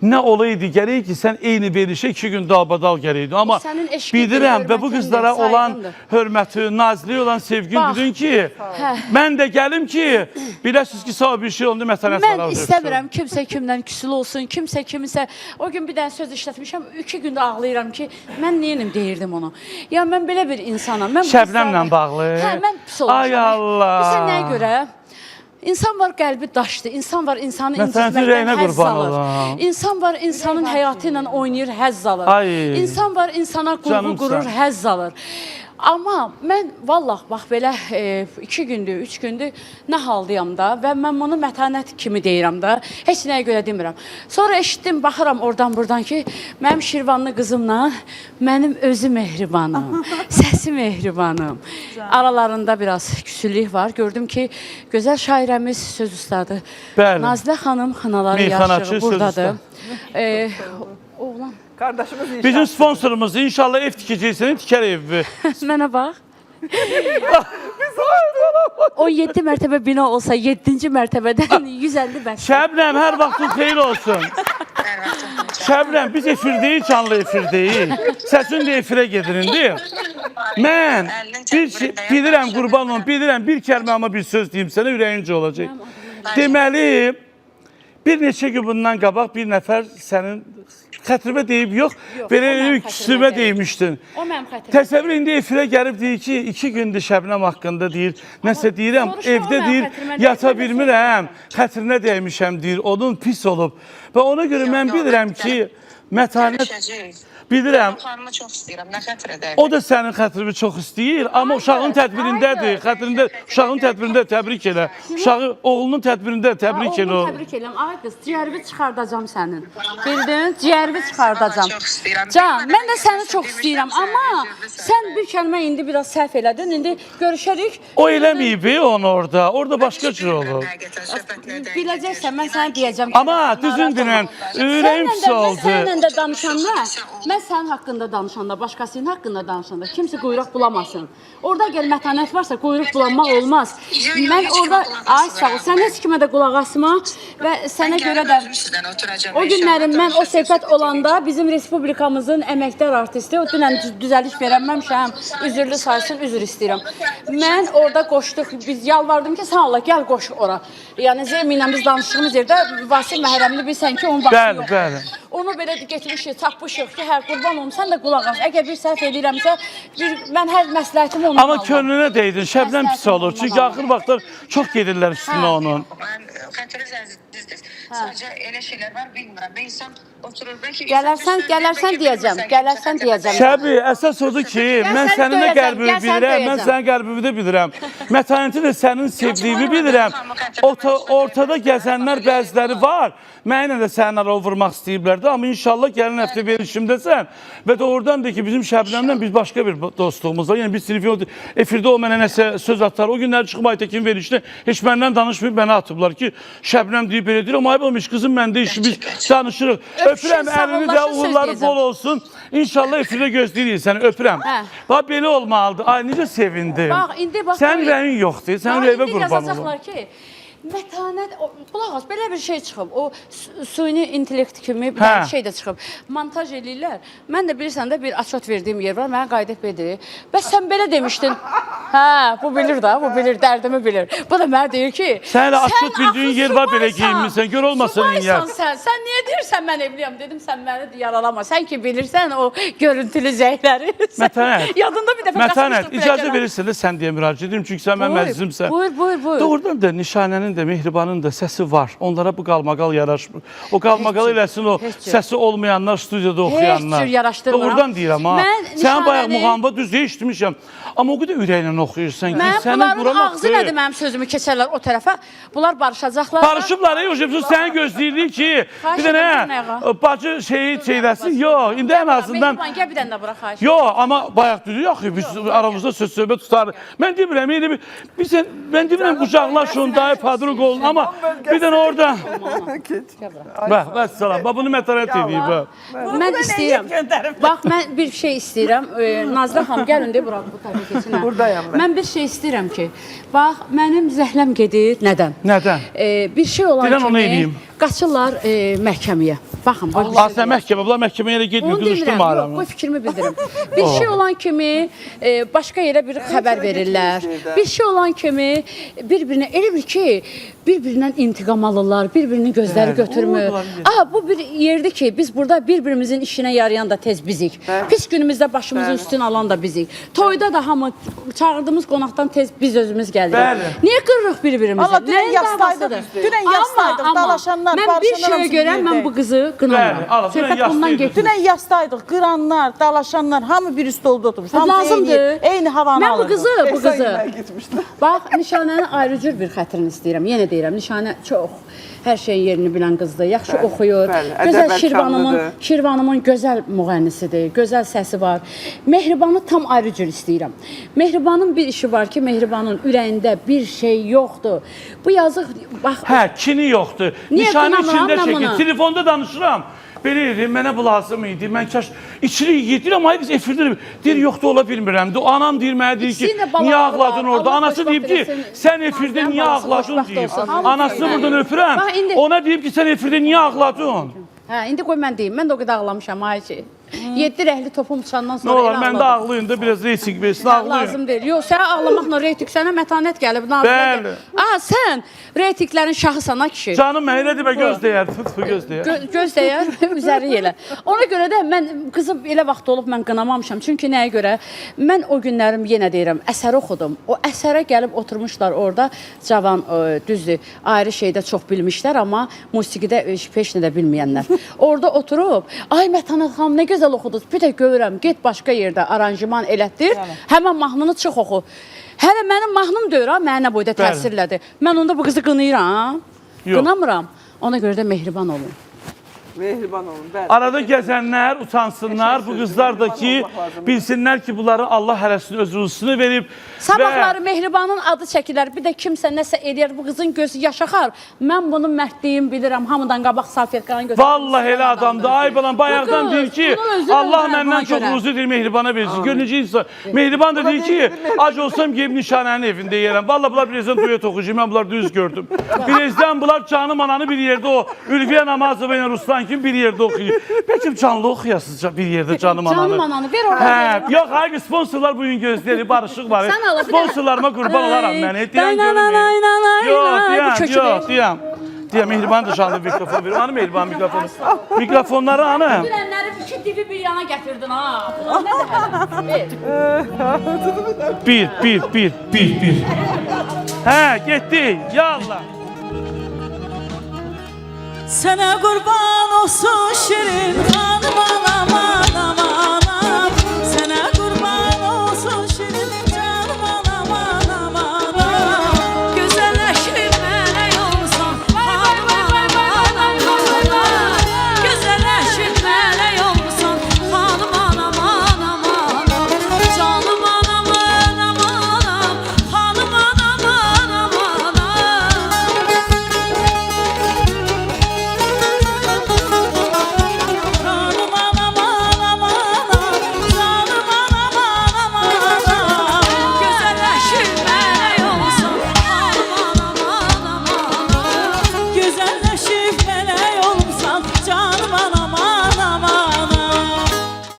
Nə olaydı gərək ki, sən eyni verişə 2 gün dalbadal gərəkdi. Amma bilirəm və bu qızlara olan hörməti, naziliyi olan sevgin dedin ki, mən də gəlim ki, biləsiniz ki, sağ bir şey oldu, məsələn, mən istəmirəm kimsə kimdən küsül olsun, kimsə kiminsə. O gün bir dənə söz işlətmişəm, 2 gündə ağlayıram ki, mən neyənim deyirdim onu. Ya mən belə bir insanam. Şəbnəmlə bağlı. Hə, mən pis olmuşam. Ay Allah. Bilsən nəyə görə? İnsan var qəlbi daşdır, insan var insanı incitməkdən həzz alır. İnsan var insanın həyatı ilə oynayır, həzz alır. İnsan var insana qurğu qurur, həzz alır. Amma mən vallah bax belə 2 gündür, 3 gündür nə haldayam da və mən bunu mətanət kimi deyirəm da, heç nəyə görə demirəm. Sonra eşitdim, baxıram oradan buradan ki, mənim Şirvanlı qızımla mənim özü mehribanım, səsi mehribanım. Aralarında biraz küsüllük var. Gördüm ki, gözəl şairəmiz, söz ustadı Nazilə xanım xınaları yaşığı buradadır. Oğlan. Kardeşimiz inşallah. Bizim sponsorumuz inşallah ev tikəcəksən, tikər evi. Mənə bax. O 7 mərtəbə bina olsa 7-ci mərtəbədən 150 bəs. Şəbnəm, hər vaxtın xeyir olsun. Şəbnəm, biz efirdəyik, canlı efirdəyik. Səsin də efirə gedirindir. Mən bilirəm, qurban olun, bilirəm, bir kəlmə amma bir söz deyim sənə, ürəyincə olacaq. Deməli, bir neçə gün bundan qabaq bir nəfər sənin xətrimə deyib, yox, belə küsümə deymişdin. O mənim xətrimə. Təsəvvür indi efirə gəlib deyir ki, 2 gündür Şəbnəm haqqında deyir, nəsə deyirəm, evdə deyir, yata bilmirəm, xətrinə dəymişəm deyir, onun pis olub. Və ona görə mən bilirəm ki, mətanət... Bilirəm. O da sənin xətrini çox istəyir, amma uşağın tədbirindədir, uşağın tədbirində təbrik elə. Uşağı oğlunun tədbirində təbrik elə. Oğlunu təbrik eləm. Ay qız, ciyərvi çıxardacam sənin. Bildin? Ciyərvi çıxardacam. Can, mən də səni çox istəyirəm, amma sən bir kəlmə indi biraz səhv elədin, indi görüşərik. O eləməyib onu orada, orada başqa cür olur. Biləcəksən, mən sənə deyəcəm. Amma düzün dinən, ürəyim pis oldu. Səninlə də danışanda, mən sənin haqqında danışanda, başqasının haqqında danışanda kimsə quyruq bulamasın. Orada gəl mətanət varsa quyruq bulanmaq olmaz. Mən orada, ay sağ ol, sən heç kimə də qulaq asma və sənə görə də o günlərim mən o söhbət olanda bizim Respublikamızın əməkdar artisti, o dünən düzəliş verəməmişəm, üzürlü saysın, üzr istəyirəm. Mən orada qoşduq, biz yalvardım ki, sən Allah, gəl qoş ora. Yəni Zeymi ilə biz danışdığımız yerdə Vasil Məhrəmli bilsən ki, onun vaxtı yox. Onu belə getmişik, tapmışıq ki, hər qurban olum, sən də qulaq as. Əgər bir səhv edirəmsə, mən hər məsləhətimi onu amma könlünə deydin, Şəbnəm pis olur. Çünki axır vaxtlar çox gedirlər üstünə onun. Xətri zəzizdir. Sadəcə elə şeylər var, bilmirəm. Bir insan oturur, bəlkə... Gələrsən deyəcəm. Şəbi, əsas odur ki, mən sənin də qəlbimi bilirəm, mən sənin qəlbimi də bilirəm. Mətanəti də sənin sevdiyimi bilirəm. Ortada gəzənlər bəziləri var. Mənlə də sənin araya vurmaq istəyiblərdi, amma inşallah gələn həftə verişimdəsən. Və doğrudan da ki, bizim Şəbnəmlə biz başqa bir dostluğumuz var. Yəni, biz efirdə o mənə nəsə söz atar. O günlər çıxıb Aytəkin verişdə heç məndən danışmayıb, mənə atıblar ki, Şəbnəm deyib belə deyir, amma ayıb olmuş, qızım məndə işi biz danışırıq. Öpürəm, əlini də uğurları bol olsun. İnşallah efirdə gözləyirik səni, öpürəm. Bax, belə olmalıdır. Ay, necə sevindim. Sənin ürəyin yoxdur, sənin ürəyivə qurban olun. Mətanət, qulaq as, belə bir şey çıxıb, o suyuni intellekt kimi bir şey də çıxıb, montaj eləyirlər. Mən də bilirsən də bir açot verdiyim yer var, mənə qayıdıb edir. Bəs sən belə demişdin, hə, bu bilir da, bu bilir, dərdimi bilir. Bu da mənə deyir ki, sən elə açot bildiyin yer var, belə geyinmirsən, gör olmasın yer. Sən niyə deyirsən mən evliyəm, dedim, sən məni yaralama, sən ki bilirsən o görüntülü zəyləri. Mətanət, yadında bir dəfə Mətanət, icazə verirsən də sən deyə müraciət edim, çünki sən mənim əzizimsən. Buyur. Doğrudan da Nişanənin də, Mehribanın da səsi var. Onlara bu qalmaqal yaraşmır. O qalmaqal eləsin o səsi olmayanlar, studiyada oxuyanlar. Heç cür yaraşdırmıram. Doğrudan deyirəm ha. Sən bayaq muğamba düzə işitmişəm. Amma o qədər ürəklə oxuyursan ki, sənin bunların ağzı nədir mənim sözümü keçərlər o tərəfə? Bunlar barışacaqlar. Barışıblar, səni gözləyirik ki, bir dənə bacı şeyi çeyrəsin. Yox, indi ən azından... Gəl bir dənə də bura, xahiş. Yox, amma bayaq dedik, yaxı, biz aramızda söz-söhbət tutarıq. Mən demirəm, qucaqlaşın, dayı padruq olun, amma bir dənə orada... Bax, vəssalam, bunu mətanət edeyim. Mən istəyirəm, bax, mən bir şey istəyirəm. Nazilə xanım, gəlin deyə bura bu tərəfə keçin. Buradayım mən. Mən bir şey istəyirəm ki, bax, mənim zəhləm gedir. Nədən? Nədən? Bir şey olan Dilən onu eləyim. qaçırlar məhkəməyə. Baxın, bax. Sən məhkəmə, bunlar məhkəməyə elə getmir, Onu demirəm, qızışdırma yox, aramı. bu fikrimi bildirim. Bir şey olan kimi başqa yerə bir xəbər verirlər. Bir şey olan kimi bir-birinə elə bir ki, bir-birindən intiqam alırlar, bir-birinin gözləri götürmür. Bu bir yerdir ki, biz burada bir-birimizin işinə yarayan da tez bizik. Pis günümüzdə başımızın üstünü alan da bizik. Toyda da hamı çağırdığımız qonaqdan tez biz özümüz gəlirik. Niyə qırırıq bir-birimizi? Allah dünən yasdaydıq, dalaşanlar, mən bir şeyə görə mən bu qızı qınamıram. Söhbət ondan getir. Dünən yasdaydıq, qıranlar, dalaşanlar, hamı bir üstə oldu oturmuş. Lazımdır. Eyni havanı alır. Mən bu qızı. Bax, Nişanənin ayrı cür bir xətrini istəyirəm. Yenə deyirəm, Nişanə çox hər şeyin yerini bilən qızdır, yaxşı oxuyur. Gözəl Şirvanımın gözəl müğənnisidir, gözəl səsi var. Mehribanı tam ayrı cür istəyirəm. Mehribanın bir işi var ki, Mehribanın ürəyində bir şey yoxdur. Bu yazıq, bax... Kini yoxdur. Nişanə içində çəkir, telefonda danışıram. Belə dedim, mənə bu lazım idi, mən kaş içirik yedirəm, ay qız efirdir. Deyir, yoxdur, ola bilmirəm. Anam deyir, mənə deyir ki, niyə ağladın orada? Anası deyib ki, sən efirdə niyə ağladın deyib. Anasını buradan öpürəm, ona deyib ki, sən efirdə niyə ağladın? İndi qoy mən deyim, mən də o qədər ağlamışam, ay ki. 7 rəhli topum uçandan sonra elə ağladım. Nə olar, mən də ağlayın da, biraz reyting versin, ağlayın. Lazım deyil. Yox, sənə ağlamaqla reyting, sənə mətanət gəlib. Bəli. Sən reytinglərin şahısana kişi. Canım, mən elə demə, göz deyər, göz deyər. Göz deyər, üzəri elə. Ona görə də mən qızı elə vaxt olub mən qınamamışam. Çünki nəyə görə? Mən o günlərim yenə deyirəm, əsəri oxudum. O əsərə gəlib oturmuşlar orada, cavan, düzdür, ayrı şeydə çox bilmişlər, amma musiqidə peşni də bilməyənlər. Orada oturub, ay Mətanət xanım, nə gözəl oxudunuz, bir də görürəm, get başqa yerdə aranjman elətdir, həmən mahnını çıx oxu. Hələ mənim mahnım deyir, mənə boyda təsirlədi. Mən onda bu qızı qınayıram, qınamıram. Ona görə də mehriban olun. Mehriban olun, bəli. Arada gəzənlər utansınlar, bu qızlar da ki, bilsinlər ki, bunları Allah hərəsini öz ruzusunu verib. Sabahları Mehribanın adı çəkilər, bir də kimsə nəsə eləyər, bu qızın gözü yaşaxar. Mən bunun mərtliyim bilirəm, hamıdan qabaq Safirqanın gözü. Vallahi elə adamdır, ay balam, bayaqdan deyir ki, Allah məndən çox ruzu deyir, Mehribana versin. Görünəcək insan. Mehriban da deyir ki, ac olsam gelib Nişanənin evində yerəm. Vallahi bunlar birazdan duet oxuyacaq, mən bunlar düz gördüm. Birazdan bunlar canım ananı bir yerdə o, Ülviyə Namazova ilə Ruslan kim bir yerdə oxuyur. Bəlkə canlı oxuyasınız bir yerdə canım ananı. Canım ananı, ver oraya. Yox, hayır, sponsorlar bugün gözləri, barışıq var. Sponsorlarıma qurban olaram mən. Deyən görməyim. Yox, deyəm, Mehriban da canlı mikrofon verir. Hanı Mehriban mikrofonu? Mikrofonları hanı? Dünənləri iki divi bir yana gətirdin ha. Bir. Hə, getdik. Ya Allah. Sənə qurban olsun şirin